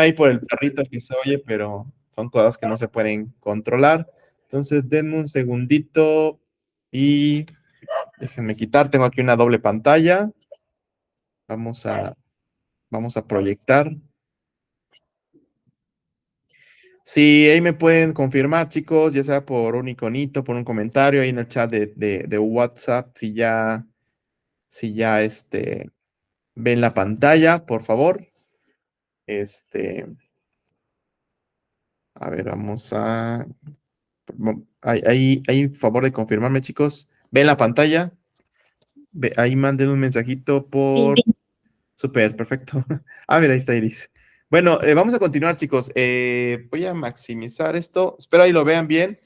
ahí por el perrito que se oye, pero son cosas que no se pueden controlar. Entonces, denme un segundito y déjenme quitar. Tengo aquí una doble pantalla. Vamos a, vamos a proyectar. Sí, ahí me pueden confirmar, chicos, ya sea por un iconito, por un comentario ahí en el chat de WhatsApp, si ya ven la pantalla, por favor. Este, a ver, vamos a. Ahí, favor de confirmarme, chicos. ¿Ven la pantalla? Ahí manden un mensajito por. Súper, perfecto. Ah, mira, ahí está Iris. Bueno, vamos a continuar, chicos. Voy a maximizar esto. Espero ahí lo vean bien.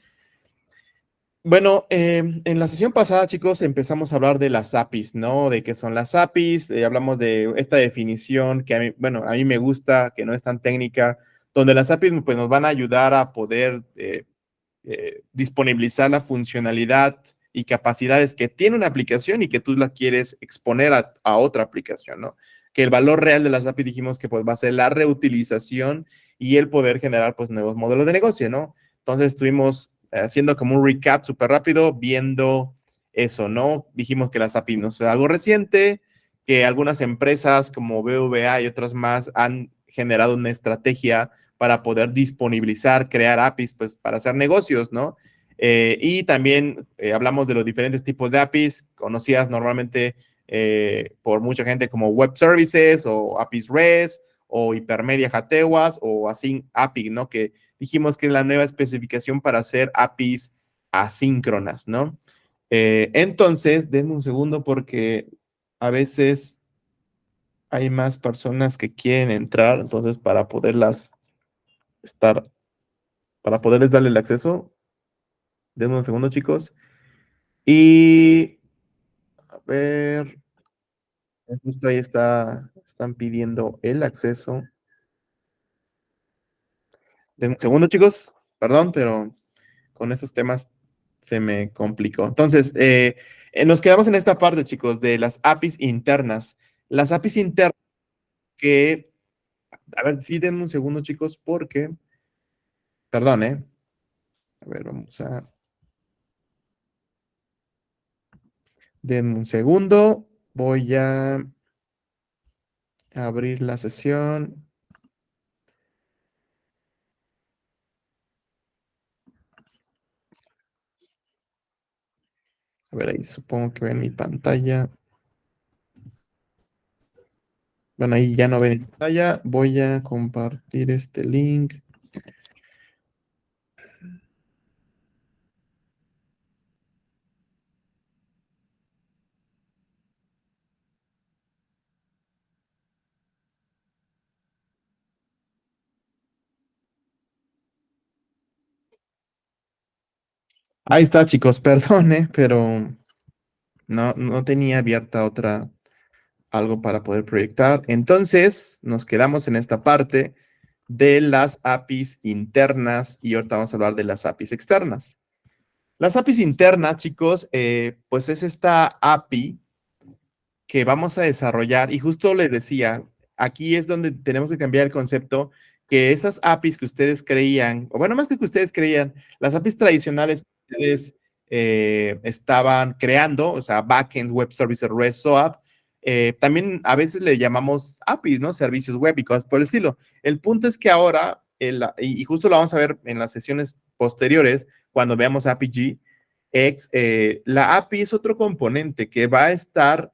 Bueno, en la sesión pasada, chicos, empezamos a hablar de las APIs, ¿no? De qué son las APIs, hablamos de esta definición que a mí me gusta, que no es tan técnica, donde las APIs pues, nos van a ayudar a poder disponibilizar la funcionalidad y capacidades que tiene una aplicación y que tú la quieres exponer a otra aplicación, ¿no? Que el valor real de las APIs dijimos que pues va a ser la reutilización y el poder generar pues nuevos modelos de negocio, ¿no? Entonces estuvimos haciendo como un recap súper rápido, viendo eso, ¿no? Dijimos que las APIs no es algo reciente, que algunas empresas como BVA y otras más han generado una estrategia para poder disponibilizar, crear APIs, pues para hacer negocios, ¿no? Y también hablamos de los diferentes tipos de APIs conocidas normalmente por mucha gente como Web Services o APIs REST o Hypermedia Jatewas o Async API, ¿no? Que dijimos que es la nueva especificación para hacer APIs asíncronas, ¿no? Entonces, denme un segundo porque a veces hay más personas que quieren entrar, entonces estar, para poderles darle el acceso, denme un segundo, chicos. Y a ver, justo ahí están pidiendo el acceso. Denme un segundo, chicos, perdón, pero con estos temas se me complicó. Entonces, nos quedamos en esta parte, chicos, de las APIs internas. Las APIs internas que, a ver, sí, denme un segundo, chicos, porque, perdón, ¿eh? A ver, denme un segundo. Voy a abrir la sesión. A ver, ahí supongo que ven mi pantalla. Bueno, ahí ya no ven mi pantalla. Voy a compartir este link. Ahí está, chicos, perdone, pero no tenía abierta algo para poder proyectar. Entonces, nos quedamos en esta parte de las APIs internas y ahorita vamos a hablar de las APIs externas. Las APIs internas, chicos, pues es esta API que vamos a desarrollar y justo les decía, aquí es donde tenemos que cambiar el concepto que esas APIs que ustedes creían, o bueno, más que ustedes creían, las APIs tradicionales que ustedes estaban creando, o sea, backends, web services, REST, SOAP, también a veces le llamamos APIs, ¿no? Servicios web y cosas por el estilo. El punto es que ahora, y justo lo vamos a ver en las sesiones posteriores, cuando veamos API X, la API es otro componente que va a estar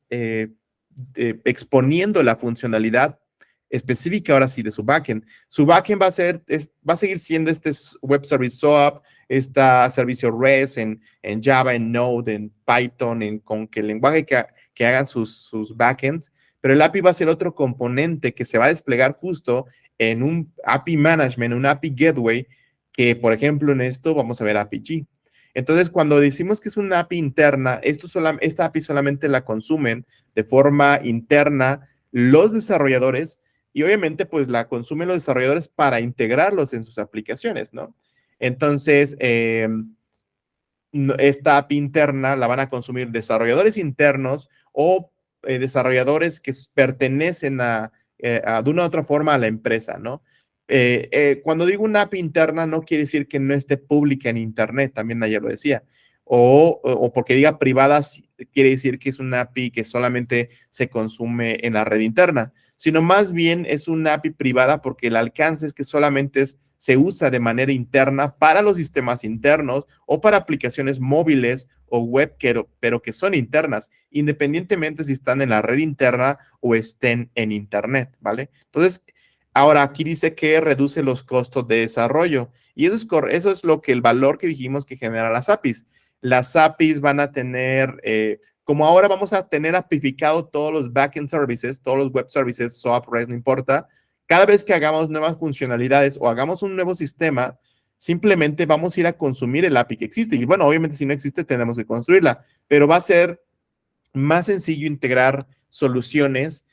exponiendo la funcionalidad específica ahora sí de su backend. Su backend va a seguir siendo este web service SOAP, este servicio REST en Java, en Node, en Python, con que el lenguaje que hagan sus backends, pero el API va a ser otro componente que se va a desplegar justo en un API management, un API gateway, que por ejemplo en esto vamos a ver API G. Entonces, cuando decimos que es una API interna, esta API solamente la consumen de forma interna los desarrolladores y obviamente pues la consumen los desarrolladores para integrarlos en sus aplicaciones, ¿no? Entonces, esta API interna la van a consumir desarrolladores internos o desarrolladores que pertenecen de una u otra forma a la empresa, ¿no? Cuando digo una API interna, no quiere decir que no esté pública en Internet, también ayer lo decía. O porque diga privada, quiere decir que es una API que solamente se consume en la red interna, sino más bien es una API privada porque el alcance es que solamente se usa de manera interna para los sistemas internos o para aplicaciones móviles o web, pero que son internas, independientemente si están en la red interna o estén en Internet, ¿vale? Entonces, ahora aquí dice que reduce los costos de desarrollo y eso es lo que el valor que dijimos que genera las APIs. Las APIs van a tener, como ahora vamos a tener apificado todos los backend services, todos los web services, SOAP, REST, no importa, cada vez que hagamos nuevas funcionalidades o hagamos un nuevo sistema, simplemente vamos a ir a consumir el API que existe. Y bueno, obviamente si no existe, tenemos que construirla, pero va a ser más sencillo integrar soluciones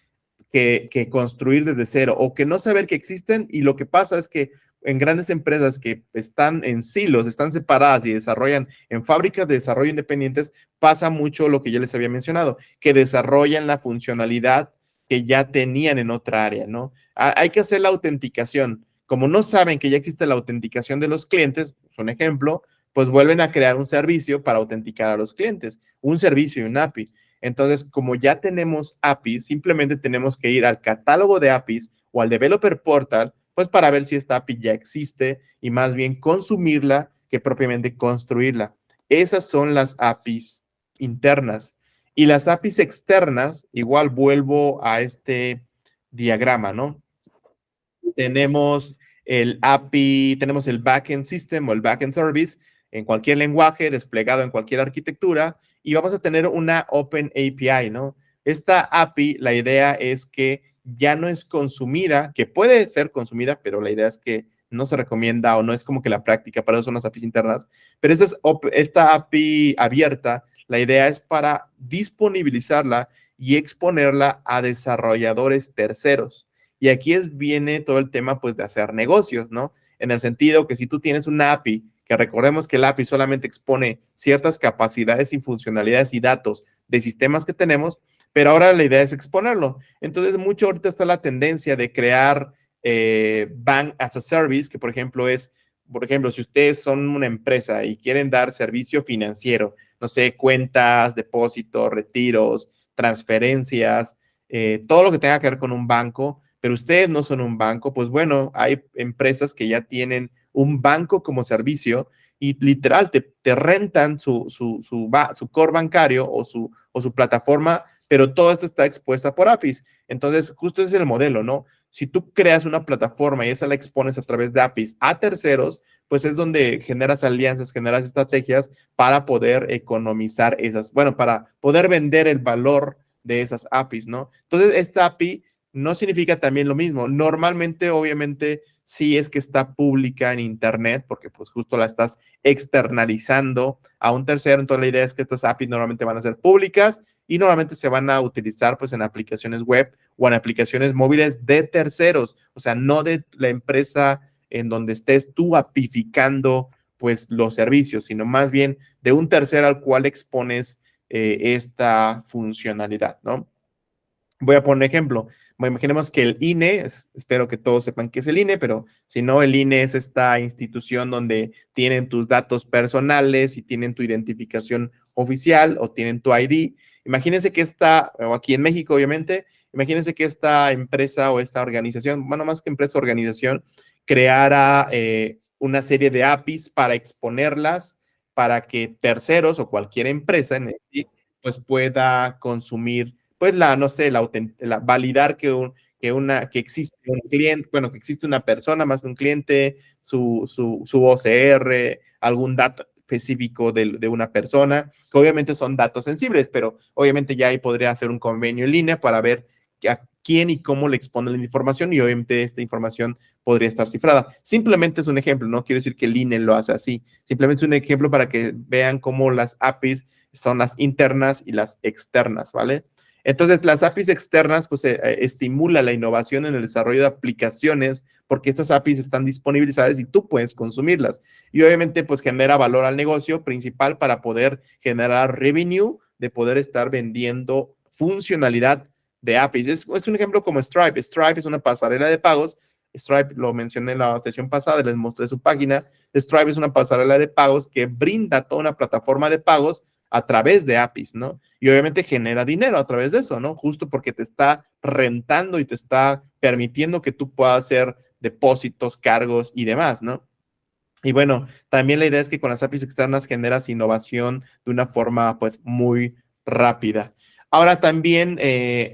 que construir desde cero o que no saber que existen. Y lo que pasa es que en grandes empresas que están en silos, están separadas y desarrollan en fábricas de desarrollo independientes, pasa mucho lo que ya les había mencionado, que desarrollan la funcionalidad que ya tenían en otra área, ¿no? Hay que hacer la autenticación. Como no saben que ya existe la autenticación de los clientes, es un ejemplo, pues vuelven a crear un servicio para autenticar a los clientes, un servicio y un API. Entonces, como ya tenemos APIs, simplemente tenemos que ir al catálogo de APIs o al Developer Portal, pues para ver si esta API ya existe y más bien consumirla que propiamente construirla. Esas son las APIs internas. Y las APIs externas, igual vuelvo a este diagrama, ¿no? Tenemos el API, tenemos el backend system o el backend service en cualquier lenguaje, desplegado en cualquier arquitectura, y vamos a tener una Open API, ¿no? Esta API, la idea es que ya no es consumida, que puede ser consumida, pero la idea es que no se recomienda o no es como que la práctica, para eso son las APIs internas, pero esta API abierta, la idea es para disponibilizarla y exponerla a desarrolladores terceros. Y aquí viene todo el tema, pues, de hacer negocios, ¿no? En el sentido que si tú tienes una API, que recordemos que el API solamente expone ciertas capacidades y funcionalidades y datos de sistemas que tenemos, pero ahora la idea es exponerlo. Entonces, mucho ahorita está la tendencia de crear Bank as a Service, que por ejemplo si ustedes son una empresa y quieren dar servicio financiero, no sé, cuentas, depósitos, retiros, transferencias, todo lo que tenga que ver con un banco, pero ustedes no son un banco, pues bueno, hay empresas que ya tienen un banco como servicio y literal te rentan su core bancario o su plataforma, pero todo esto está expuesta por APIs. Entonces, justo ese es el modelo, ¿no? Si tú creas una plataforma y esa la expones a través de APIs a terceros, pues es donde generas alianzas, generas estrategias para poder economizar bueno, para poder vender el valor de esas APIs, ¿no? Entonces, esta API no significa también lo mismo. Normalmente, obviamente, sí es que está pública en Internet, porque pues justo la estás externalizando a un tercero. Entonces, la idea es que estas APIs normalmente van a ser públicas y normalmente se van a utilizar pues en aplicaciones web o en aplicaciones móviles de terceros, o sea, no de la empresa en donde estés tú apificando pues los servicios, sino más bien de un tercero al cual expones esta funcionalidad, ¿no? Voy a poner un ejemplo. Imaginemos que el INE, espero que todos sepan qué es el INE, pero si no, el INE es esta institución donde tienen tus datos personales y tienen tu identificación oficial o tienen tu ID. Imagínense que o aquí en México, obviamente, imagínense que esta empresa o esta organización, bueno, más que empresa, organización, creara una serie de APIs para exponerlas para que terceros o cualquier empresa en sí, pues pueda consumir pues no sé, validar que existe un cliente, bueno, que existe una persona más que un cliente, su OCR, algún dato específico de una persona, que obviamente son datos sensibles, pero obviamente ya ahí podría hacer un convenio en línea para ver a quién y cómo le expone la información y obviamente esta información podría estar cifrada. Simplemente es un ejemplo, no quiero decir que el INE lo hace así, simplemente es un ejemplo para que vean cómo las APIs son las internas y las externas, ¿vale? Entonces, las APIs externas, pues, estimula la innovación en el desarrollo de aplicaciones porque estas APIs están disponibilizadas y tú puedes consumirlas. Y obviamente, pues, genera valor al negocio principal para poder generar revenue, de poder estar vendiendo funcionalidad de APIs. Es un ejemplo como Stripe. Stripe es una pasarela de pagos Stripe lo mencioné en la sesión pasada, les mostré su página. Stripe es una pasarela de pagos que brinda toda una plataforma de pagos a través de APIs, ¿no? Y obviamente genera dinero a través de eso, ¿no? Justo porque te está rentando y te está permitiendo que tú puedas hacer depósitos, cargos y demás, ¿no? Y bueno, también la idea es que con las APIs externas generas innovación de una forma pues muy rápida. Ahora también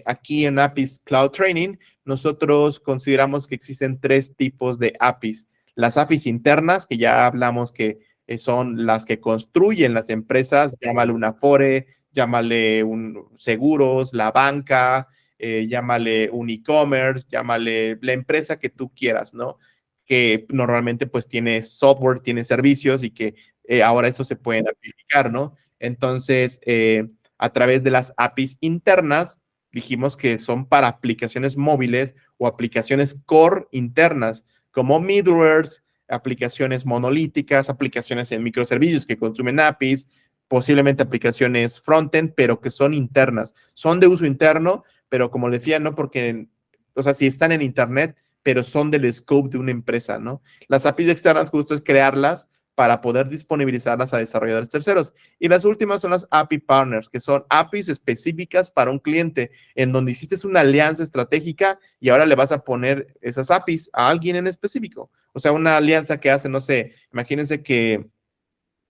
aquí en APIs Cloud Training, nosotros consideramos que existen tres tipos de APIs. Las APIs internas, que ya hablamos que son las que construyen las empresas, llámale una Afore, llámale un seguros, la banca, llámale un e-commerce, llámale la empresa que tú quieras, ¿no? Que normalmente pues tiene software, tiene servicios y que ahora estos se pueden amplificar, ¿no? Entonces, a través de las APIs internas, dijimos que son para aplicaciones móviles o aplicaciones core internas, como middlewares, aplicaciones monolíticas, aplicaciones en microservicios que consumen APIs, posiblemente aplicaciones frontend, pero que son internas. Son de uso interno, pero como les decía, no porque, o sea, si están en Internet, pero son del scope de una empresa, ¿no? Las APIs externas justo es crearlas para poder disponibilizarlas a desarrolladores terceros. Y las últimas son las API Partners, que son APIs específicas para un cliente, en donde hiciste una alianza estratégica y ahora le vas a poner esas APIs a alguien en específico. O sea, una alianza que hace, no sé, imagínense que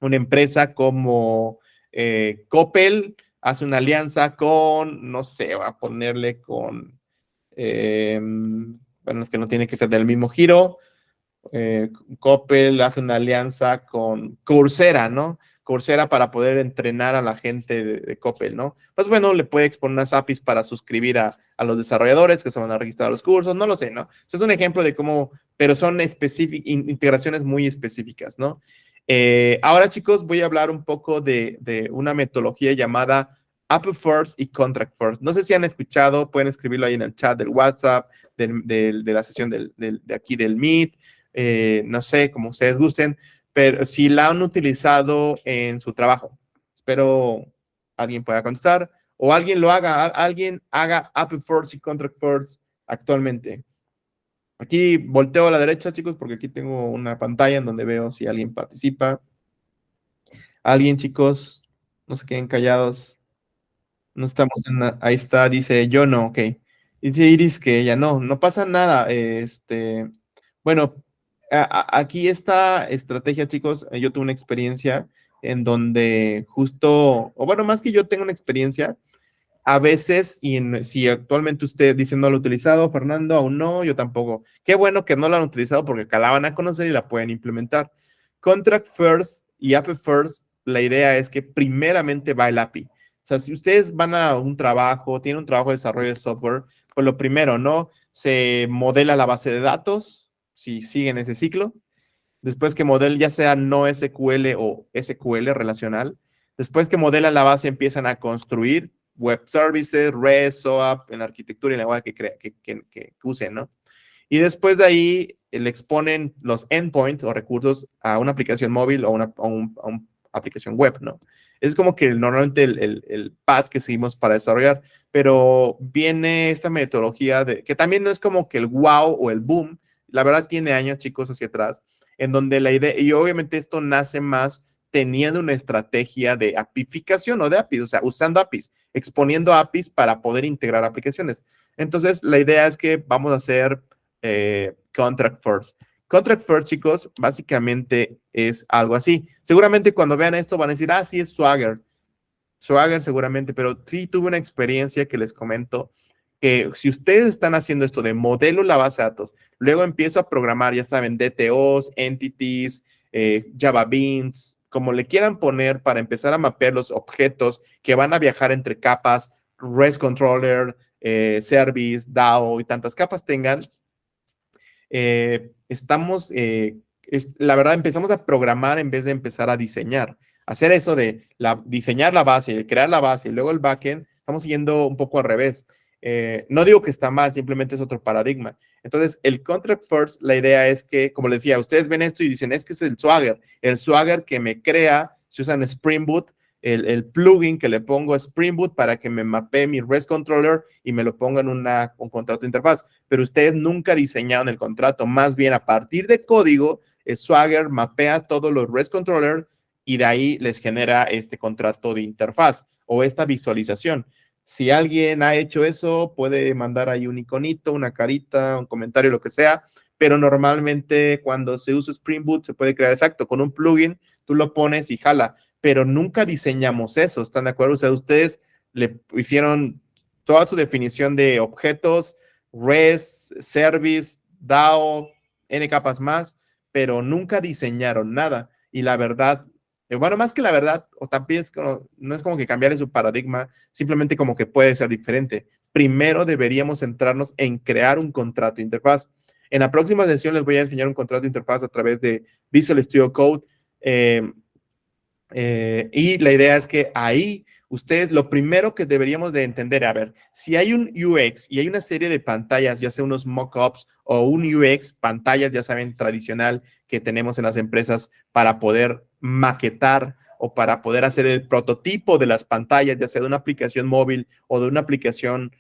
una empresa como Coppel hace una alianza con, no sé, va a ponerle con bueno, es que no tiene que ser del mismo giro. Coppel hace una alianza con Coursera, ¿no? Coursera para poder entrenar a la gente de Coppel, ¿no? Pues bueno, le puede exponer unas APIs para suscribir a los desarrolladores que se van a registrar a los cursos, no lo sé, ¿no? Ese es un ejemplo de cómo, pero son integraciones muy específicas, ¿no? Ahora, chicos, voy a hablar un poco de una metodología llamada API First y Contract First. No sé si han escuchado, pueden escribirlo ahí en el chat del WhatsApp, de la sesión de aquí del Meet, no sé, como ustedes gusten, pero si la han utilizado en su trabajo. Espero alguien pueda contestar o alguien lo haga, alguien haga API First y Contract First actualmente. Aquí volteo a la derecha, chicos, porque aquí tengo una pantalla en donde veo si alguien participa. Alguien, chicos, no se queden callados. No estamos en ahí está, dice yo no, ok. Dice Iris que ella no, no pasa nada. Bueno, aquí esta estrategia, chicos, yo tuve una experiencia en donde justo, o bueno, más que yo tengo una experiencia, a veces, si actualmente usted dice no lo ha utilizado, Fernando, aún no, yo tampoco. Qué bueno que no lo han utilizado porque acá la van a conocer y la pueden implementar. Contract First y API First, la idea es que primeramente va el API. O sea, si ustedes van a un trabajo, tienen un trabajo de desarrollo de software, pues lo primero, ¿no? Se modela la base de datos, si siguen ese ciclo. Después que modela ya sea no SQL o SQL relacional. Después que modelan la base, empiezan a construir web services, REST, SOAP, en la arquitectura y en la lenguaje que usen, ¿no? Y después de ahí le exponen los endpoints o recursos a una aplicación móvil o a una aplicación web, ¿no? Es como que normalmente el path que seguimos para desarrollar, pero viene esta metodología que también no es como que el wow o el boom, la verdad tiene años, chicos, hacia atrás, en donde la idea, y obviamente esto nace más teniendo una estrategia de apificación o de APIs, o sea, usando APIs, exponiendo APIs para poder integrar aplicaciones. Entonces, la idea es que vamos a hacer Contract First. Contract First, chicos, básicamente es algo así. Seguramente cuando vean esto van a decir, ah, sí, es Swagger. Swagger seguramente, pero sí tuve una experiencia que les comento que si ustedes están haciendo esto de modelo la base de datos, luego empiezo a programar, ya saben, DTOs, entities, Java Beans, como le quieran poner para empezar a mapear los objetos que van a viajar entre capas, REST Controller, Service, DAO y tantas capas tengan, la verdad, empezamos a programar en vez de empezar a diseñar. Hacer eso de diseñar la base, crear la base y luego el backend, estamos yendo un poco al revés. No digo que está mal, simplemente es otro paradigma. Entonces, el Contract First, la idea es que, como les decía, ustedes ven esto y dicen, es que es el Swagger que me crea, se usa en Spring Boot, el plugin que le pongo a Spring Boot para que me mapee mi REST controller y me lo ponga en un contrato de interfaz. Pero ustedes nunca diseñaron el contrato. Más bien, a partir de código, Swagger mapea todos los REST controller y de ahí les genera este contrato de interfaz o esta visualización. Si alguien ha hecho eso, puede mandar ahí un iconito, una carita, un comentario, lo que sea, pero normalmente cuando se usa Spring Boot se puede crear exacto con un plugin, tú lo pones y jala, pero nunca diseñamos eso, ¿están de acuerdo? O sea, ustedes le hicieron toda su definición de objetos, REST, Service, DAO, N capas más, pero nunca diseñaron nada. Y la verdad, bueno, más que la verdad, o también no es como que cambiar su paradigma, simplemente como que puede ser diferente. Primero deberíamos centrarnos en crear un contrato de interfaz. En la próxima sesión les voy a enseñar un contrato de interfaz a través de Visual Studio Code. Y la idea es que ahí ustedes lo primero que deberíamos de entender, a ver, si hay un UX y hay una serie de pantallas, ya sea unos mockups o un UX, pantallas, ya saben, tradicional que tenemos en las empresas para poder maquetar o para poder hacer el prototipo de las pantallas, ya sea de una aplicación móvil o de una aplicación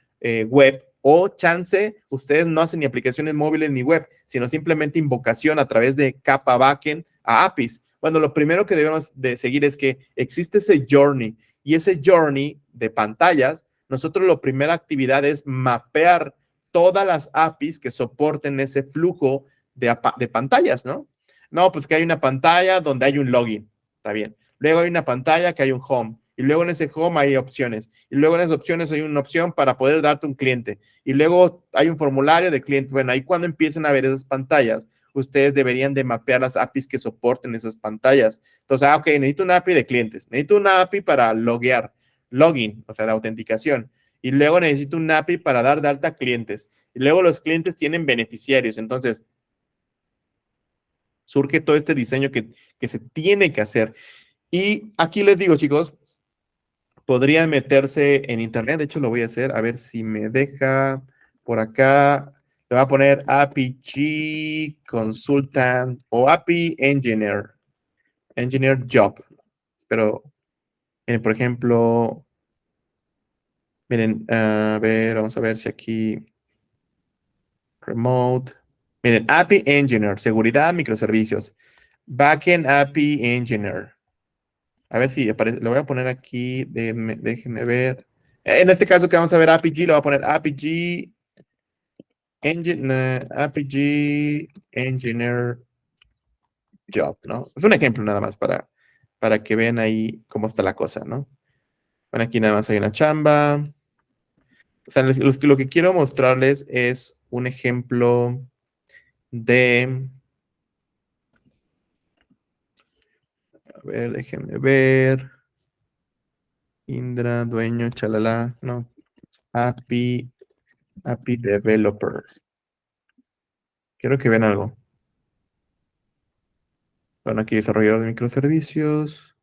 web, o chance, ustedes no hacen ni aplicaciones móviles ni web, sino simplemente invocación a través de capa backend a APIs. Bueno, lo primero que debemos de seguir es que existe ese journey y ese journey de pantallas, nosotros la primera actividad es mapear todas las APIs que soporten ese flujo de pantallas, ¿no? No, pues que hay una pantalla donde hay un login, está bien. Luego hay una pantalla que hay un home y luego en ese home hay opciones y luego en esas opciones hay una opción para poder darte un cliente y luego hay un formulario de cliente. Bueno, ahí cuando empiecen a ver esas pantallas, ustedes deberían de mapear las APIs que soporten esas pantallas. Entonces, ok, necesito una API de clientes, necesito una API para loguear, login, o sea, de autenticación. Y luego necesito una API para dar de alta clientes. Y luego los clientes tienen beneficiarios. Entonces, surge todo este diseño que se tiene que hacer. Y aquí les digo, chicos, podrían meterse en internet. De hecho, lo voy a hacer. A ver si me deja por acá. Le voy a poner APG Consultant o API Engineer. Engineer Job. Pero, por ejemplo, miren, a ver, vamos a ver si aquí Remote. Miren, API Engineer, seguridad, microservicios. Backend API Engineer. A ver si aparece. Lo voy a poner aquí. Déjenme ver. En este caso que vamos a ver APG, lo voy a poner APG APG Engineer Job, ¿no? Es un ejemplo nada más para que vean ahí cómo está la cosa, ¿no? Bueno, aquí nada más hay una chamba. O sea, lo que quiero mostrarles es un ejemplo de... A ver, déjenme ver. Indra, dueño, chalala, no. API Developer. Quiero que vean algo. Bueno, aquí desarrollador de microservicios.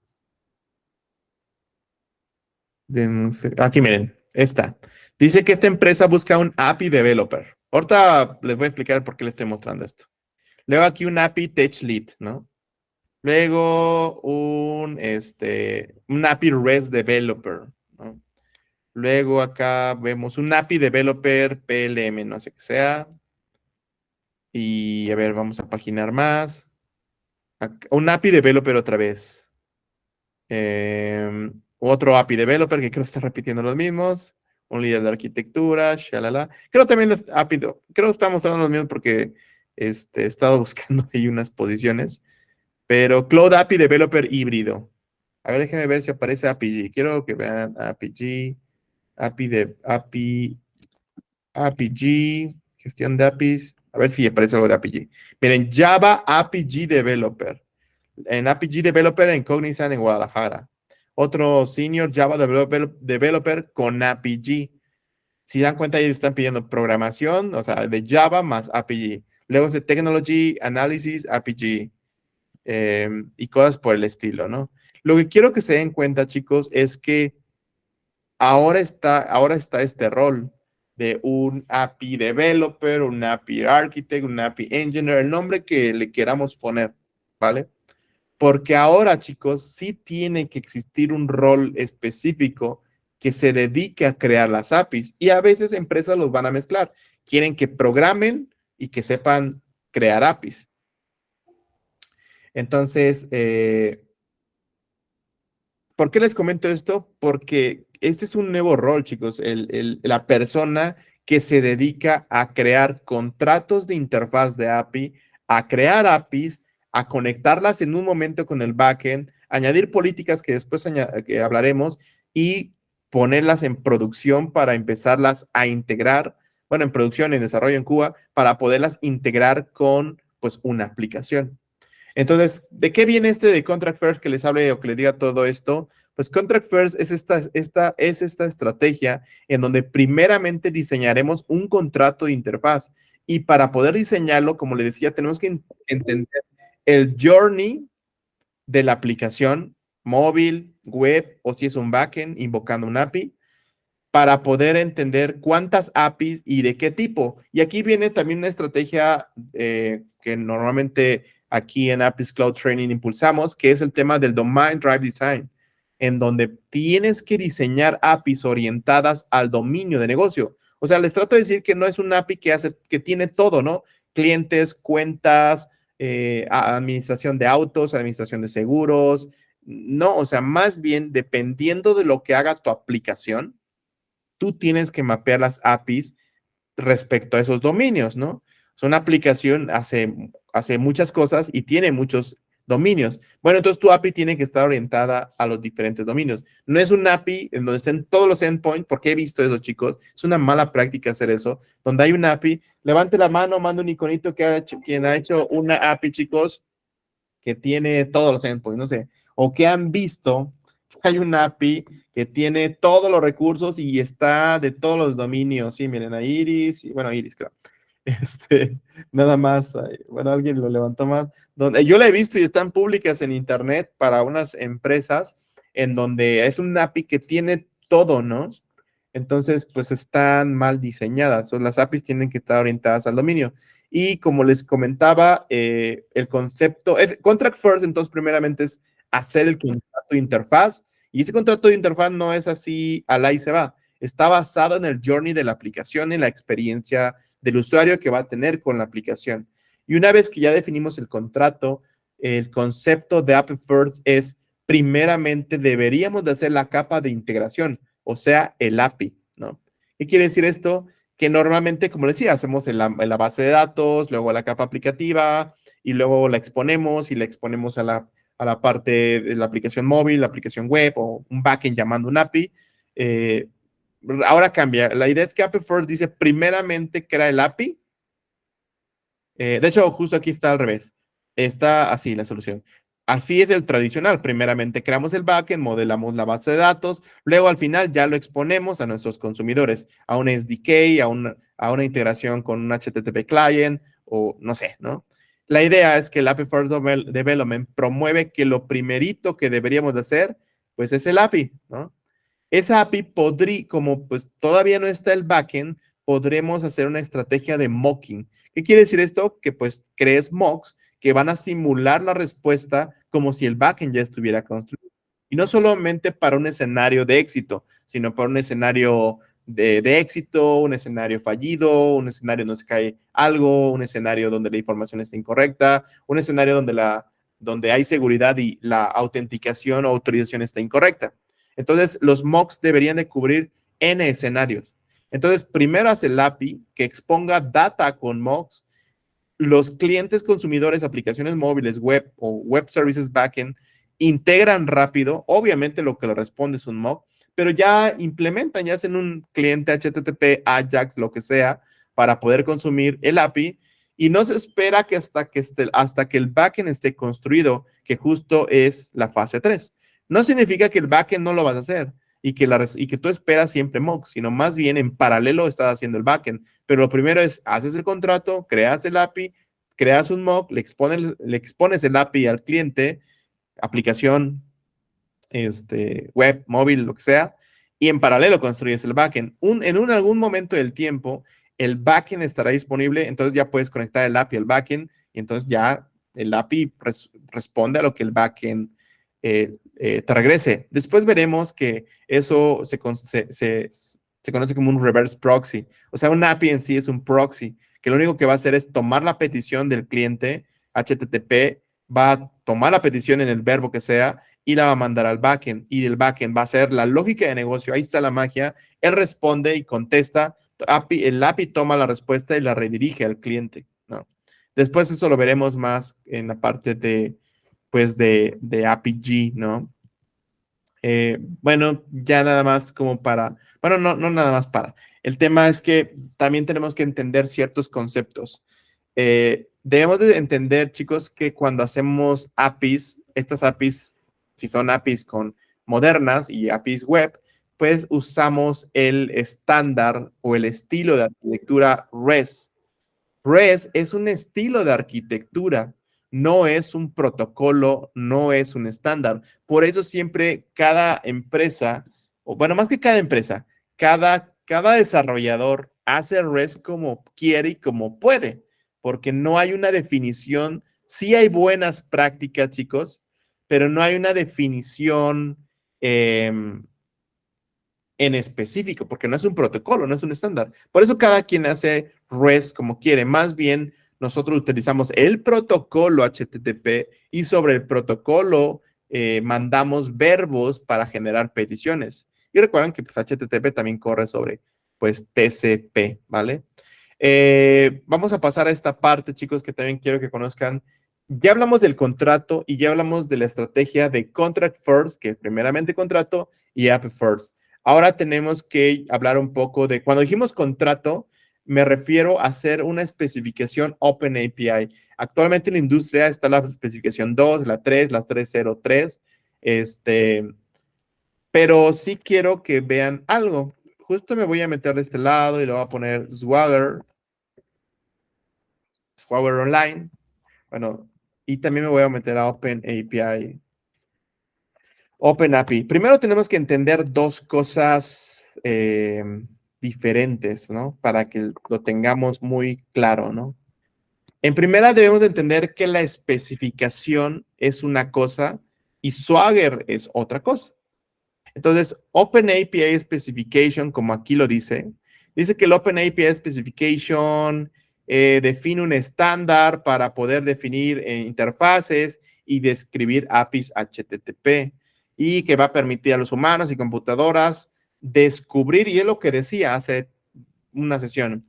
Aquí miren, esta. Dice que esta empresa busca un API Developer. Ahorita les voy a explicar por qué les estoy mostrando esto. Luego aquí un API Tech Lead, ¿no? Luego un API REST Developer, ¿no? Luego acá vemos un API Developer PLM, no sé qué sea. Y a ver, vamos a paginar más. Un API Developer otra vez. Otro API Developer que creo que está repitiendo los mismos. Un líder de arquitectura, shalala. Creo también los API, creo que está mostrando los mismos porque he estado buscando ahí unas posiciones. Pero Cloud API Developer híbrido. A ver, déjenme ver si aparece APG. Quiero que vean APG, APG, gestión de APIs. A ver si aparece algo de APG. Miren, Java APG Developer. En APG Developer en Cognizant en Guadalajara. Otro Senior Java Developer con APG. Si dan cuenta, ellos están pidiendo programación, o sea, de Java más APG. Luego es de Technology Analysis APG. Y cosas por el estilo, ¿no? Lo que quiero que se den cuenta, chicos, es que ahora está este rol de un API Developer, un API Architect, un API Engineer, el nombre que le queramos poner, ¿vale? Porque ahora, chicos, sí tiene que existir un rol específico que se dedique a crear las APIs. Y a veces empresas los van a mezclar. Quieren que programen y que sepan crear APIs. Entonces, ¿por qué les comento esto? Porque este es un nuevo rol, chicos. La persona que se dedica a crear contratos de interfaz de API, a crear APIs, a conectarlas en un momento con el backend, añadir políticas que después que hablaremos y ponerlas en producción para empezarlas a integrar, bueno, en producción, en desarrollo en Cuba, para poderlas integrar con pues una aplicación. Entonces, ¿de qué viene este de Contract First que les hable o que les diga todo esto? Pues Contract First es esta estrategia en donde primeramente diseñaremos un contrato de interfaz y para poder diseñarlo, como les decía, tenemos que entender el journey de la aplicación móvil, web o si es un backend invocando un API para poder entender cuántas APIs y de qué tipo. Y aquí viene también una estrategia que normalmente aquí en APIs Cloud Training impulsamos, que es el tema del Domain Drive Design, en donde tienes que diseñar APIs orientadas al dominio de negocio. O sea, les trato de decir que no es un API que tiene todo, ¿no? Clientes, cuentas, administración de autos, administración de seguros. No, o sea, más bien dependiendo de lo que haga tu aplicación, tú tienes que mapear las APIs respecto a esos dominios, ¿no? Una aplicación hace muchas cosas y tiene muchos dominios. Bueno, entonces tu API tiene que estar orientada a los diferentes dominios. No es un API en donde estén todos los endpoints, porque he visto eso, chicos. Es una mala práctica hacer eso, donde hay un API. Levante la mano, manda un iconito quien ha hecho una API, chicos, que tiene todos los endpoints, no sé, o que han visto que hay una API que tiene todos los recursos y está de todos los dominios. Sí, miren, a Iris, y, bueno, Iris, creo. Nada más, bueno, alguien lo levantó más. Donde, yo la he visto y están públicas en internet para unas empresas en donde es un API que tiene todo, ¿no? Entonces, pues están mal diseñadas. O las APIs tienen que estar orientadas al dominio. Y como les comentaba, el concepto es contract first, entonces primeramente es hacer el contrato de interfaz y ese contrato de interfaz no es así al ahí se va, está basado en el journey de la aplicación, en la experiencia del usuario que va a tener con la aplicación. Y una vez que ya definimos el contrato, el concepto de API first es primeramente deberíamos de hacer la capa de integración, o sea, el API, ¿no? ¿Qué quiere decir esto? Que normalmente, como decía, hacemos en la base de datos, luego la capa aplicativa y luego la exponemos y la exponemos a la parte de la aplicación móvil, la aplicación web o un backend llamando un API. Eh, ahora cambia. La idea es que API First dice primeramente crea el API. De hecho, justo aquí está al revés. Está así la solución. Así es el tradicional. Primeramente creamos el backend, modelamos la base de datos, luego al final ya lo exponemos a nuestros consumidores, a un SDK, a una integración con un HTTP client o no sé, ¿no? La idea es que el API First Development promueve que lo primerito que deberíamos de hacer, pues es el API, ¿no? Esa API podría, como pues todavía no está el backend, podremos hacer una estrategia de mocking. ¿Qué quiere decir esto? Que pues crees mocks que van a simular la respuesta como si el backend ya estuviera construido. Y no solamente para un escenario de éxito, sino para un escenario de éxito, un escenario fallido, un escenario donde se cae algo, un escenario donde la información está incorrecta, un escenario donde hay seguridad y la autenticación o autorización está incorrecta. Entonces, los mocks deberían de cubrir N escenarios. Entonces, primero hace el API que exponga data con mocks. Los clientes consumidores, aplicaciones móviles, web o web services backend, integran rápido. Obviamente lo que le responde es un mock, pero ya implementan, ya hacen un cliente HTTP, Ajax, lo que sea, para poder consumir el API. Y no se espera que hasta que el backend esté construido, que justo es la fase 3. No significa que el backend no lo vas a hacer y que tú esperas siempre mock, sino más bien en paralelo estás haciendo el backend. Pero lo primero es, haces el contrato, creas el API, creas un mock, le expones el API al cliente, aplicación, web, móvil, lo que sea, y en paralelo construyes el backend. En algún momento del tiempo, el backend estará disponible, entonces ya puedes conectar el API al backend y entonces ya El API responde a lo que el backend te regrese. Después veremos que eso se conoce como un reverse proxy. O sea, un API en sí es un proxy, que lo único que va a hacer es tomar la petición del cliente HTTP, va a tomar la petición en el verbo que sea y la va a mandar al backend. Y el backend va a ser la lógica de negocio. Ahí está la magia. Él responde y contesta. El API toma la respuesta y la redirige al cliente, ¿no? Después eso lo veremos más en la parte de, pues, de API-G, ¿no? Bueno, ya nada más como para, bueno, no nada más para. El tema es que también tenemos que entender ciertos conceptos. Debemos de entender, chicos, que cuando hacemos APIs, estas APIs, si son APIs con modernas y APIs web, pues usamos el estándar o el estilo de arquitectura REST. REST es un estilo de arquitectura, no es un protocolo, no es un estándar. Por eso siempre cada empresa, o bueno, más que cada empresa, cada desarrollador hace REST como quiere y como puede, porque no hay una definición. Sí hay buenas prácticas, chicos, pero no hay una definición en específico, porque no es un protocolo, no es un estándar. Por eso cada quien hace REST como quiere. Más bien, nosotros utilizamos el protocolo HTTP y sobre el protocolo mandamos verbos para generar peticiones. Y recuerden que pues, HTTP también corre sobre pues TCP, ¿vale? Vamos a pasar a esta parte, chicos, que también quiero que conozcan. Ya hablamos del contrato y ya hablamos de la estrategia de Contract First, que es primeramente contrato, y App First. Ahora tenemos que hablar un poco de, cuando dijimos contrato, me refiero a hacer una especificación Open API. Actualmente en la industria está la especificación 2, la 3, la 303, pero sí quiero que vean algo. Justo me voy a meter de este lado y le voy a poner Swagger Online. Bueno, y también me voy a meter a Open API. Open API. Primero tenemos que entender dos cosas diferentes, ¿no? Para que lo tengamos muy claro, ¿no? En primera debemos de entender que la especificación es una cosa y Swagger es otra cosa. Entonces, Open API Specification, como aquí lo dice que el Open API Specification define un estándar para poder definir interfaces y describir APIs HTTP y que va a permitir a los humanos y computadoras descubrir, y es lo que decía hace una sesión,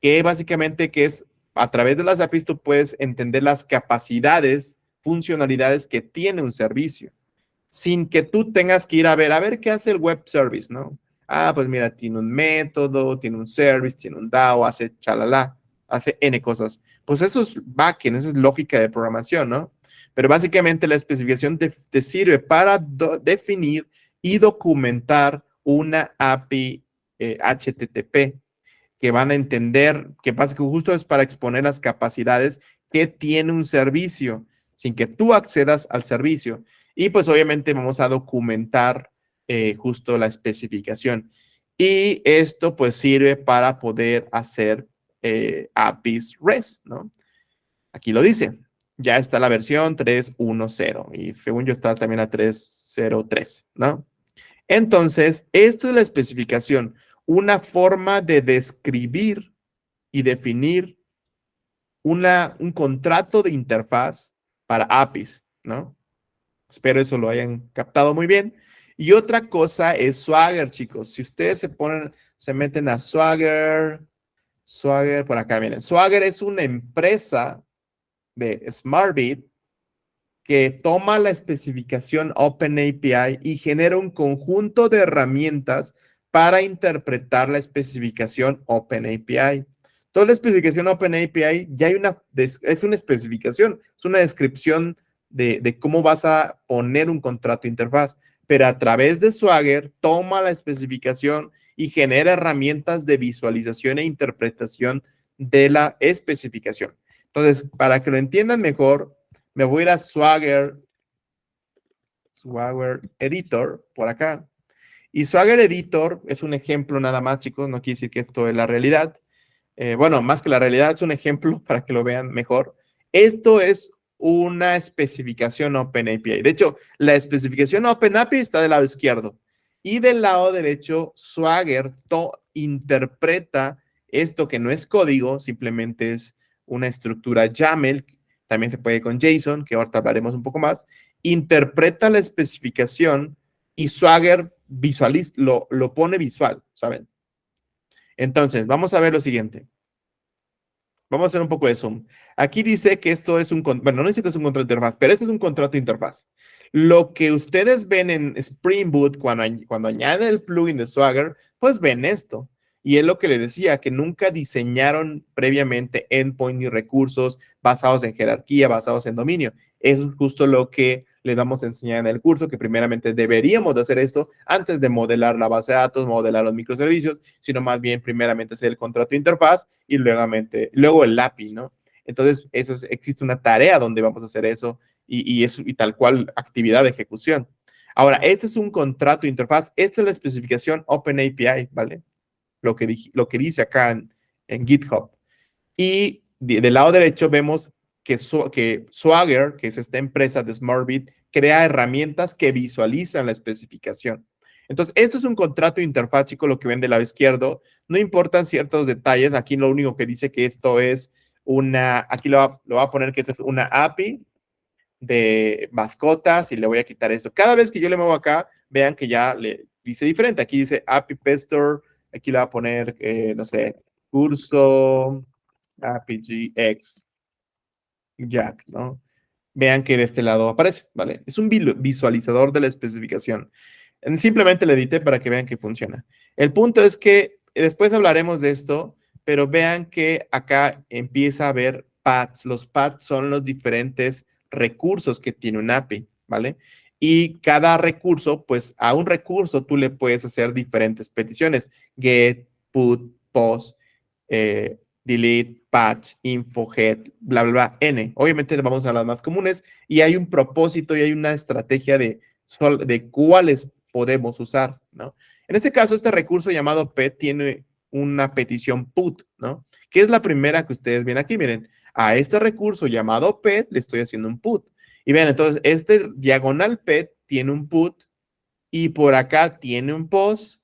que básicamente que es a través de las APIs tú puedes entender las capacidades, funcionalidades que tiene un servicio sin que tú tengas que ir a ver qué hace el web service, ¿no? Ah, pues mira, tiene un método, tiene un service, tiene un DAO, hace chalala, hace N cosas. Pues eso es backend, esa es lógica de programación, ¿no? Pero básicamente la especificación te sirve para definir y documentar una API HTTP que van a entender, que pasa que justo es para exponer las capacidades que tiene un servicio, sin que tú accedas al servicio. Y pues obviamente vamos a documentar justo la especificación. Y esto pues sirve para poder hacer APIs REST, ¿no? Aquí lo dice. Ya está la versión 3.1.0 y según yo está también la 3.0.3, ¿no? Entonces, esto es la especificación, una forma de describir y definir un contrato de interfaz para APIs, ¿no? Espero eso lo hayan captado muy bien. Y otra cosa es Swagger, chicos. Si ustedes se meten a Swagger, por acá, miren. Swagger es una empresa de SmartBit que toma la especificación OpenAPI y genera un conjunto de herramientas para interpretar la especificación OpenAPI. Toda la especificación OpenAPI ya hay es una especificación, es una descripción de cómo vas a poner un contrato de interfaz, pero a través de Swagger toma la especificación y genera herramientas de visualización e interpretación de la especificación. Entonces, para que lo entiendan mejor, me voy a ir a Swagger Editor, por acá. Y Swagger Editor es un ejemplo nada más, chicos, no quiere decir que esto es la realidad. Bueno, más que la realidad, es un ejemplo para que lo vean mejor. Esto es una especificación OpenAPI. De hecho, la especificación OpenAPI está del lado izquierdo y del lado derecho, Swagger interpreta esto que no es código, simplemente es una estructura YAML, también se puede con JSON, que ahorita hablaremos un poco más, interpreta la especificación y Swagger lo pone visual, ¿saben? Entonces, vamos a ver lo siguiente. Vamos a hacer un poco de zoom. Aquí dice que esto es bueno, no dice que es un contrato de interfaz, pero esto es un contrato de interfaz. Lo que ustedes ven en Spring Boot cuando añaden el plugin de Swagger, pues ven esto. Y es lo que le decía, que nunca diseñaron previamente endpoint ni recursos basados en jerarquía, basados en dominio. Eso es justo lo que les vamos a enseñar en el curso, que primeramente deberíamos de hacer esto antes de modelar la base de datos, modelar los microservicios, sino más bien primeramente hacer el contrato de interfaz y luego el API, ¿no? Entonces, existe una tarea donde vamos a hacer eso y tal cual actividad de ejecución. Ahora, este es un contrato de interfaz, esta es la especificación OpenAPI, ¿vale? Lo que dice acá en GitHub. Y del lado derecho vemos que Swagger, que es esta empresa de SmartBit, crea herramientas que visualizan la especificación. Entonces, esto es un contrato de interfaz, chicos, lo que ven del lado izquierdo. No importan ciertos detalles. Aquí lo único que dice que esto es aquí lo va a poner que esto es una API de mascotas y le voy a quitar eso. Cada vez que yo le muevo acá, vean que ya le dice diferente. Aquí dice API Pestor, aquí le voy a poner, no sé, curso APGX Jack, ¿no? Vean que de este lado aparece, ¿vale? Es un visualizador de la especificación. Simplemente le edité para que vean que funciona. El punto es que después hablaremos de esto, pero vean que acá empieza a haber paths. Los paths son los diferentes recursos que tiene un API, ¿vale? Y cada recurso, pues a un recurso tú le puedes hacer diferentes peticiones. Get, put, post, delete, patch, info, head, bla, bla, bla, n. Obviamente vamos a las más comunes y hay un propósito y hay una estrategia de cuáles podemos usar, ¿no? En este caso, este recurso llamado pet tiene una petición put, ¿no? Que es la primera que ustedes ven aquí, miren, a este recurso llamado pet le estoy haciendo un put. Y vean, entonces, este diagonal pet tiene un put y por acá tiene un post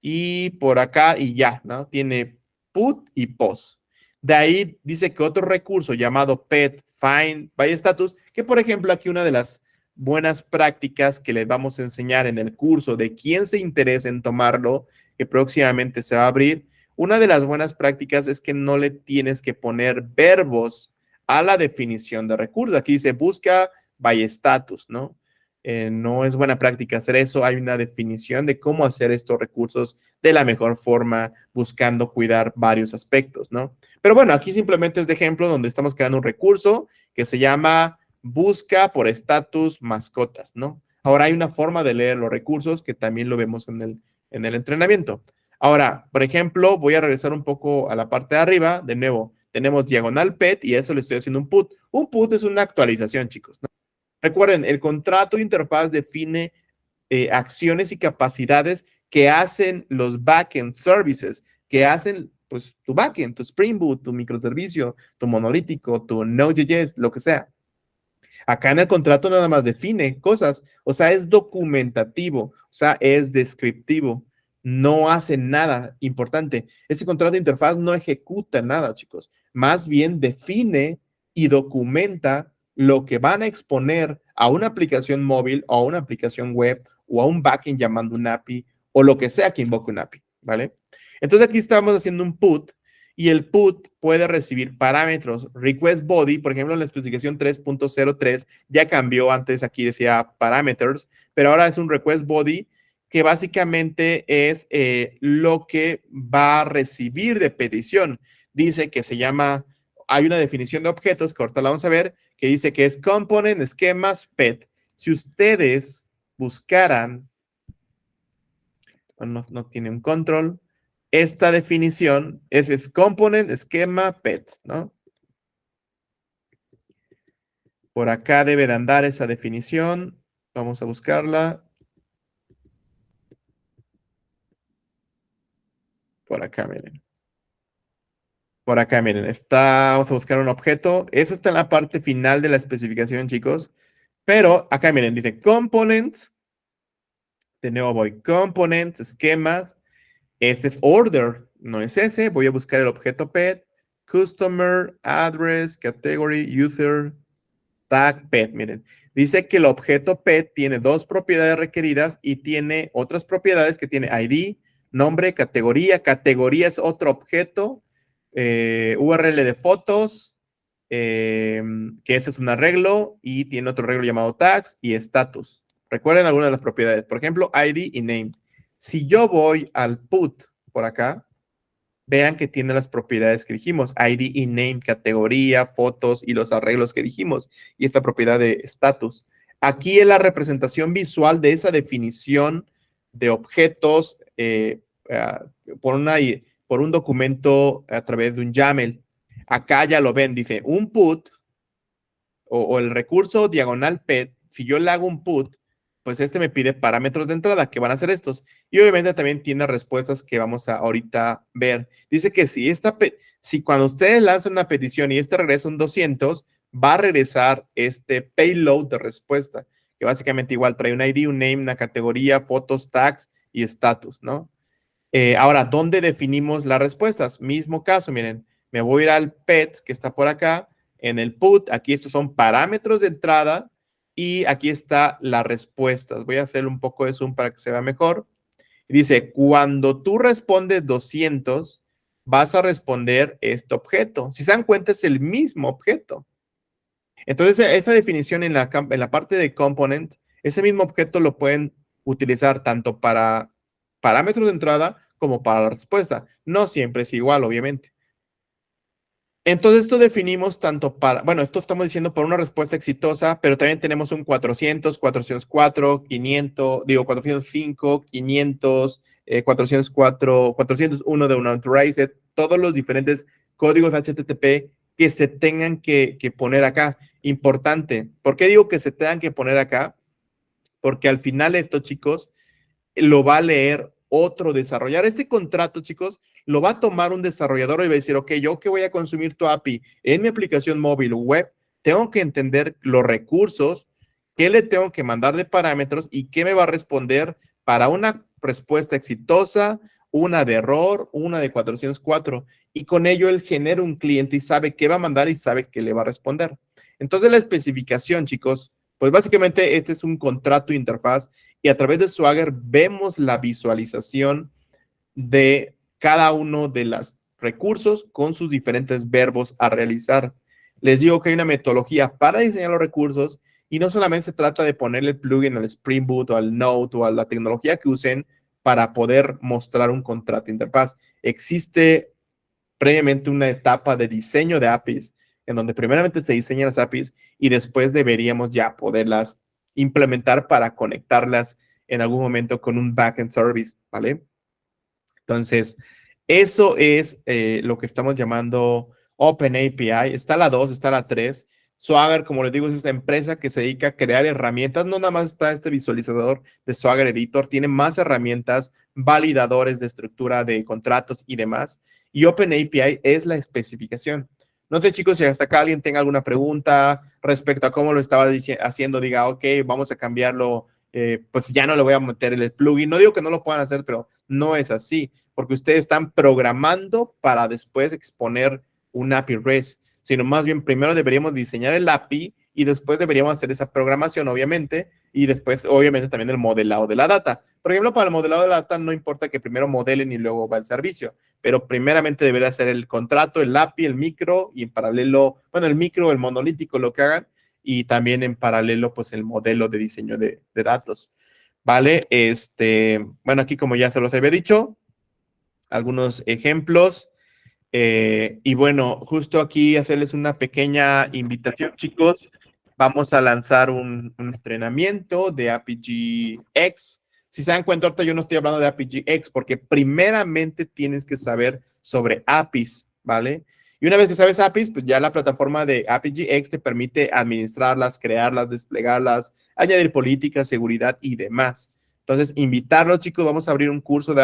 y por acá y ya, ¿no? Tiene put y post. De ahí dice que otro recurso llamado pet find by status, que por ejemplo aquí una de las buenas prácticas que les vamos a enseñar en el curso de quién se interesa en tomarlo, que próximamente se va a abrir, una de las buenas prácticas es que no le tienes que poner verbos a la definición de recurso. Aquí dice busca by status, ¿no? No es buena práctica hacer eso. Hay una definición de cómo hacer estos recursos de la mejor forma, buscando cuidar varios aspectos, ¿no? Pero bueno, aquí simplemente es de ejemplo donde estamos creando un recurso que se llama busca por estatus mascotas, ¿no? Ahora hay una forma de leer los recursos que también lo vemos en el entrenamiento. Ahora, por ejemplo, voy a regresar un poco a la parte de arriba. De nuevo, tenemos diagonal pet y eso le estoy haciendo un put. Un put es una actualización, chicos, ¿no? Recuerden, el contrato de interfaz define acciones y capacidades que hacen los backend services, que hacen pues tu backend, tu Spring Boot, tu microservicio, tu monolítico, tu Node.js, lo que sea. Acá en el contrato nada más define cosas, o sea, es documentativo, o sea, es descriptivo, no hace nada importante. Ese contrato de interfaz no ejecuta nada, chicos, más bien define y documenta lo que van a exponer a una aplicación móvil o a una aplicación web o a un backend llamando un API o lo que sea que invoque un API, ¿vale? Entonces aquí estamos haciendo un put y el put puede recibir parámetros. Request body, por ejemplo, en la especificación 3.03 ya cambió, antes aquí decía parameters, pero ahora es un request body que básicamente es lo que va a recibir de petición. Dice que se llama, hay una definición de objetos que ahorita la vamos a ver, que dice que es component, esquemas, pet. Si ustedes buscaran, no tiene un control, esta definición es component, esquema, pets, ¿no? Por acá debe de andar esa definición. Vamos a buscarla. Por acá, miren. Por acá, miren, vamos a buscar un objeto. Eso está en la parte final de la especificación, chicos. Pero acá, miren, dice components. De nuevo voy, components, esquemas. Este es order, no es ese. Voy a buscar el objeto pet, customer, address, category, user, tag pet. Miren, dice que el objeto pet tiene dos propiedades requeridas y tiene otras propiedades que tiene ID, nombre, categoría. Categoría es otro objeto, URL de fotos, que eso es un arreglo y tiene otro arreglo llamado tags y status. Recuerden algunas de las propiedades, por ejemplo, ID y name. Si yo voy al put por acá, vean que tiene las propiedades que dijimos, ID y name, categoría, fotos y los arreglos que dijimos, y esta propiedad de status. Aquí es la representación visual de esa definición de objetos por un documento a través de un YAML. Acá ya lo ven, dice un put o el recurso diagonal pet, si yo le hago un put, pues este me pide parámetros de entrada, que van a ser estos. Y obviamente también tiene respuestas que vamos a ahorita ver. Dice que si cuando ustedes lanzan una petición y este regresa un 200, va a regresar este payload de respuesta, que básicamente igual trae un ID, un name, una categoría, fotos, tags y status, ¿no? Ahora, ¿dónde definimos las respuestas? Mismo caso, miren, me voy a ir al pet que está por acá, en el put, aquí estos son parámetros de entrada y aquí está las respuestas. Voy a hacer un poco de zoom para que se vea mejor. Dice, cuando tú respondes 200, vas a responder este objeto. Si se dan cuenta, es el mismo objeto. Entonces, esa definición en la parte de component, ese mismo objeto lo pueden utilizar tanto para parámetros de entrada como para la respuesta. No siempre es igual, obviamente. Entonces, esto definimos tanto para, bueno, esto estamos diciendo para una respuesta exitosa, pero también tenemos un 400, 404, 500, 405, 500, 404, 401 de un authorized, todos los diferentes códigos HTTP que se tengan que poner acá. Importante. ¿Por qué digo que se tengan que poner acá? Porque al final esto, chicos, lo va a leer otro desarrollador. Este contrato, chicos, lo va a tomar un desarrollador y va a decir, ok, yo que voy a consumir tu API en mi aplicación móvil o web, tengo que entender los recursos, qué le tengo que mandar de parámetros y qué me va a responder para una respuesta exitosa, una de error, una de 404. Y con ello él genera un cliente y sabe qué va a mandar y sabe qué le va a responder. Entonces la especificación, chicos, pues básicamente este es un contrato de interfaz y a través de Swagger vemos la visualización de cada uno de los recursos con sus diferentes verbos a realizar. Les digo que hay una metodología para diseñar los recursos y no solamente se trata de ponerle el plugin al Spring Boot o al Node o a la tecnología que usen para poder mostrar un contrato de interfaz. Existe previamente una etapa de diseño de APIs en donde primeramente se diseñan las APIs y después deberíamos ya poderlas implementar para conectarlas en algún momento con un backend service, ¿vale? Entonces, eso es lo que estamos llamando Open API. Está la 2, está la 3. Swagger, como les digo, es esta empresa que se dedica a crear herramientas. No nada más está este visualizador de Swagger Editor, tiene más herramientas, validadores de estructura de contratos y demás. Y Open API es la especificación. No sé, chicos, si hasta acá alguien tenga alguna pregunta respecto a cómo lo estaba haciendo, diga, ok, vamos a cambiarlo, pues ya no le voy a meter el plugin. No digo que no lo puedan hacer, pero no es así, porque ustedes están programando para después exponer un API REST, sino más bien primero deberíamos diseñar el API y después deberíamos hacer esa programación, obviamente, y después, obviamente, también el modelado de la data. Por ejemplo, para el modelado de la data no importa que primero modelen y luego va el servicio, pero primeramente debería ser el contrato, el API, el micro y en paralelo, bueno, el micro, el monolítico, lo que hagan y también en paralelo, pues el modelo de diseño de datos. ¿Vale? Bueno, aquí como ya se los había dicho, algunos ejemplos. Y bueno, justo aquí hacerles una pequeña invitación, chicos. Vamos a lanzar un entrenamiento de APGX. Si se dan cuenta, ahorita yo no estoy hablando de APGX porque primeramente tienes que saber sobre APIs, ¿vale? Y una vez que sabes APIs, pues ya la plataforma de APGX te permite administrarlas, crearlas, desplegarlas, añadir políticas, seguridad y demás. Entonces, invitarlos, chicos, vamos a abrir un curso de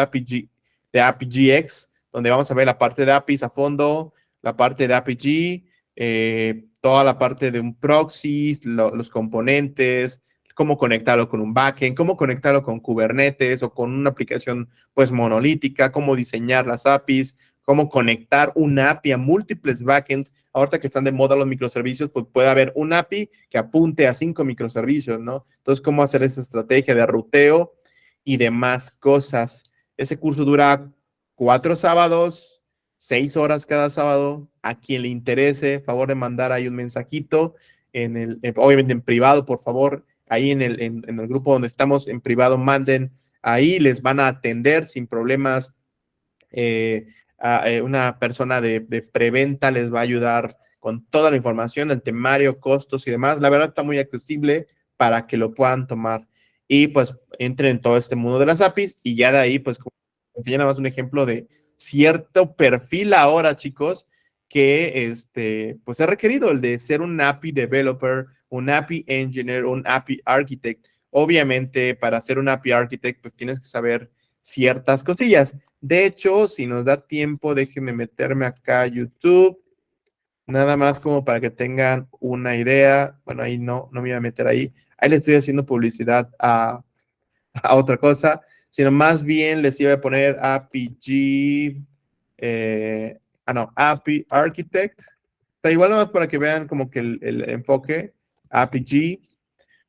APGX donde vamos a ver la parte de APIs a fondo, la parte de APG, toda la parte de un proxy, los componentes, cómo conectarlo con un backend, cómo conectarlo con Kubernetes o con una aplicación pues monolítica, cómo diseñar las APIs, cómo conectar un API a múltiples backends. Ahorita que están de moda los microservicios, pues puede haber un API que apunte a 5 microservicios, ¿no? Entonces, cómo hacer esa estrategia de ruteo y demás cosas. Ese curso dura 4 sábados, 6 horas cada sábado. A quien le interese, favor de mandar ahí un mensajito, obviamente en privado, por favor, ahí en el grupo donde estamos en privado, manden ahí, les van a atender sin problemas. Una persona de preventa les va a ayudar con toda la información del temario, costos y demás. La verdad está muy accesible para que lo puedan tomar y pues entren en todo este mundo de las APIs y ya de ahí pues como enseña nada más un ejemplo de cierto perfil ahora, chicos, que pues es requerido el de ser un API developer, un API engineer, un API architect. Obviamente, para ser un API architect, pues tienes que saber ciertas cosillas. De hecho, si nos da tiempo, déjenme meterme acá a YouTube, nada más como para que tengan una idea. Bueno, ahí no me voy a meter ahí. Ahí le estoy haciendo publicidad a otra cosa, sino más bien les iba a poner APG, no, API Architect. Está igual nada más para que vean como que el enfoque, APG.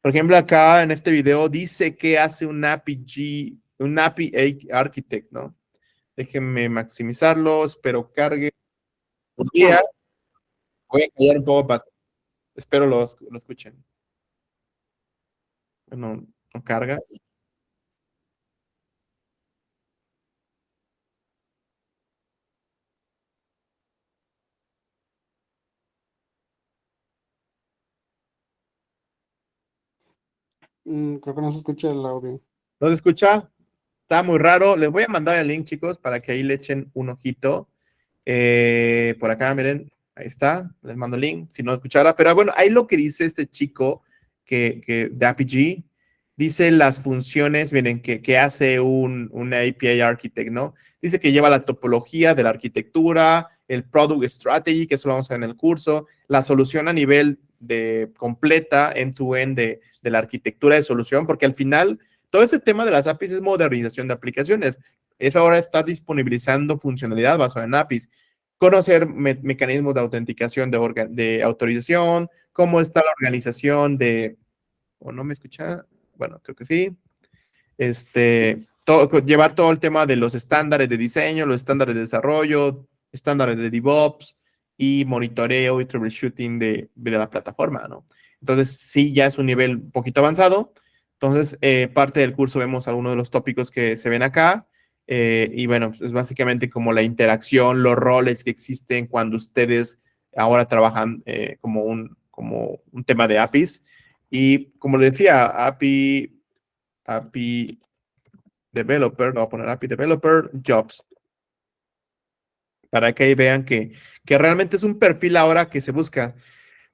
Por ejemplo, acá en este video dice que hace un APG, un API Architect, ¿no? Déjenme maximizarlo, espero cargue. Un día voy a callar un poco para, espero lo escuchen. Bueno, no carga. Creo que no se escucha el audio. ¿No se escucha? Está muy raro. Les voy a mandar el link, chicos, para que ahí le echen un ojito. Por acá, miren, ahí está. Les mando el link, si no escuchara. Pero bueno, ahí lo que dice este chico que de APG, dice las funciones, miren, que hace un API Architect, ¿no? Dice que lleva la topología de la arquitectura, el Product Strategy, que eso lo vamos a ver en el curso, la solución a nivel de completa, end-to-end de la arquitectura de solución, porque al final todo este tema de las APIs es modernización de aplicaciones. Es ahora estar disponibilizando funcionalidad basada en APIs. Conocer mecanismos de autenticación, de autorización, cómo está la organización de... ¿O no me escucha? Bueno, creo que sí. Llevar todo el tema de los estándares de diseño, los estándares de desarrollo, estándares de DevOps y monitoreo y troubleshooting de la plataforma, ¿no? Entonces, sí, ya es un nivel un poquito avanzado. Entonces, parte del curso vemos algunos de los tópicos que se ven acá. Y bueno, es básicamente como la interacción, los roles que existen cuando ustedes ahora trabajan como un tema de APIs. Y como les decía, API Developer, lo voy a poner API Developer Jobs, para que ahí vean que realmente es un perfil ahora que se busca.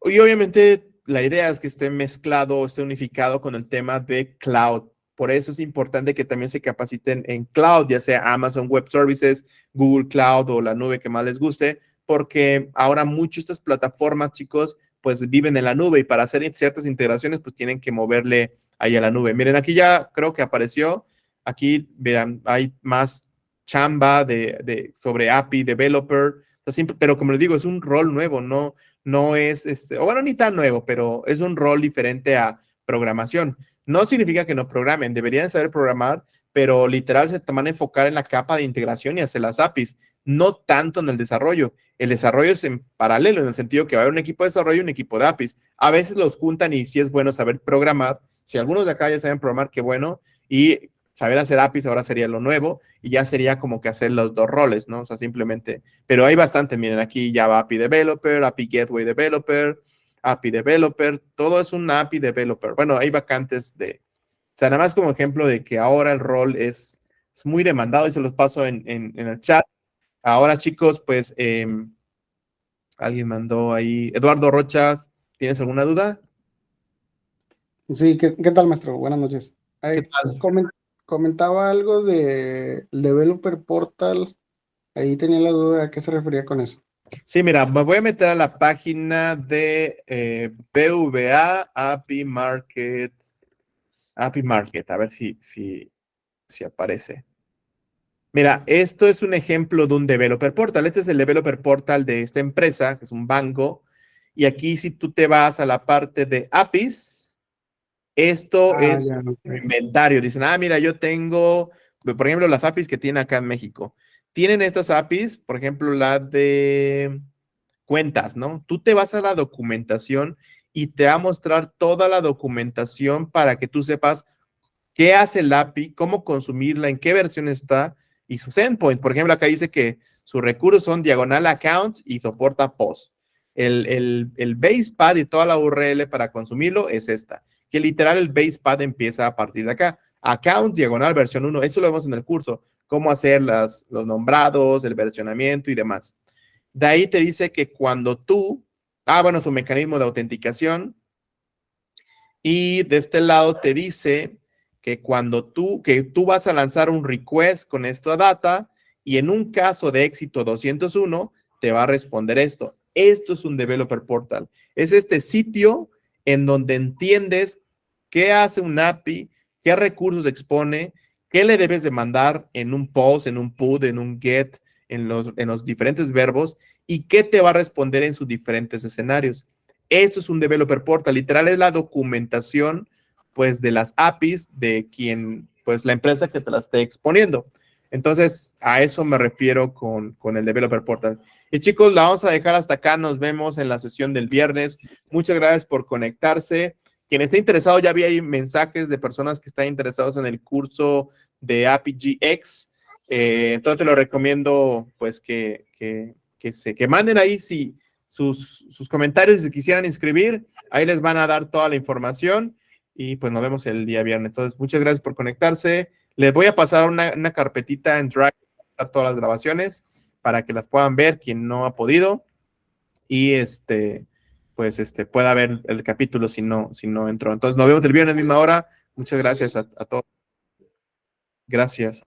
Y obviamente la idea es que esté mezclado, esté unificado con el tema de cloud. Por eso es importante que también se capaciten en cloud, ya sea Amazon Web Services, Google Cloud o la nube que más les guste, porque ahora muchas de estas plataformas, chicos, pues viven en la nube y para hacer ciertas integraciones, pues tienen que moverle ahí a la nube. Miren, aquí ya creo que apareció, aquí verán, hay más chamba sobre API Developer, o sea, siempre, pero como les digo, es un rol nuevo, no es, o bueno, ni tan nuevo, pero es un rol diferente a programación. No significa que no programen, deberían saber programar, pero literal se van a enfocar en la capa de integración y hacer las APIs, no tanto en el desarrollo. El desarrollo es en paralelo, en el sentido que va a haber un equipo de desarrollo y un equipo de APIs. A veces los juntan y sí es bueno saber programar. Si algunos de acá ya saben programar, qué bueno. Y saber hacer APIs ahora sería lo nuevo y ya sería como que hacer los dos roles, ¿no? O sea, simplemente, pero hay bastante, miren, aquí Java API Developer, API Gateway Developer, API Developer, todo es un API Developer. Bueno, hay vacantes o sea, nada más como ejemplo de que ahora el rol es muy demandado y se los paso en el chat. Ahora, chicos, pues, alguien mandó ahí, Eduardo Rochas, ¿tienes alguna duda? Sí, ¿qué tal, maestro? Buenas noches. ¿Qué Eh, tal? comen- Comentaba algo de el Developer Portal. Ahí tenía la duda a qué se refería con eso. Sí, mira, me voy a meter a la página de BVA API Market, a ver si aparece. Mira, esto es un ejemplo de un developer portal. Este es el developer portal de esta empresa, que es un banco. Y aquí, si tú te vas a la parte de APIs, esto es Ya, un ok. inventario. Dicen, mira, yo tengo, por ejemplo, las APIs que tiene acá en México. Tienen estas APIs, por ejemplo, la de cuentas, ¿no? Tú te vas a la documentación y te va a mostrar toda la documentación para que tú sepas qué hace el API, cómo consumirla, en qué versión está y sus endpoints. Por ejemplo, acá dice que sus recursos son diagonal account y soporta post. El base pad y toda la URL para consumirlo es esta, que literal el base pad empieza a partir de acá. Account diagonal versión 1, eso lo vemos en el curso, cómo hacer los nombrados, el versionamiento y demás. De ahí te dice que cuando tú, bueno, su mecanismo de autenticación, y de este lado te dice que que tú vas a lanzar un request con esta data y en un caso de éxito 201 te va a responder esto. Esto es un developer portal. Es este sitio en donde entiendes qué hace un API, qué recursos expone, qué le debes de mandar en un post, en un put, en un get, en los diferentes verbos y qué te va a responder en sus diferentes escenarios. Esto es un developer portal, literal es la documentación pues de las APIs de quien, pues la empresa que te la esté exponiendo. Entonces, a eso me refiero con el developer portal. Y chicos, la vamos a dejar hasta acá, nos vemos en la sesión del viernes. Muchas gracias por conectarse. Quien esté interesado, ya vi ahí mensajes de personas que están interesados en el curso de API GX. Entonces, lo recomiendo pues que manden ahí sus comentarios si se quisieran inscribir. Ahí les van a dar toda la información y pues nos vemos el día viernes. Entonces, muchas gracias por conectarse. Les voy a pasar una carpetita en Drive para todas las grabaciones para que las puedan ver quien no ha podido y pues pueda ver el capítulo si no entró. Entonces, nos vemos el viernes a la misma hora. Muchas gracias a todos. Gracias.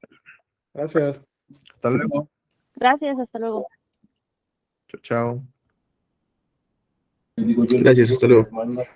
Gracias. Hasta luego. Gracias, hasta luego. Chao, chao. Gracias, hasta luego.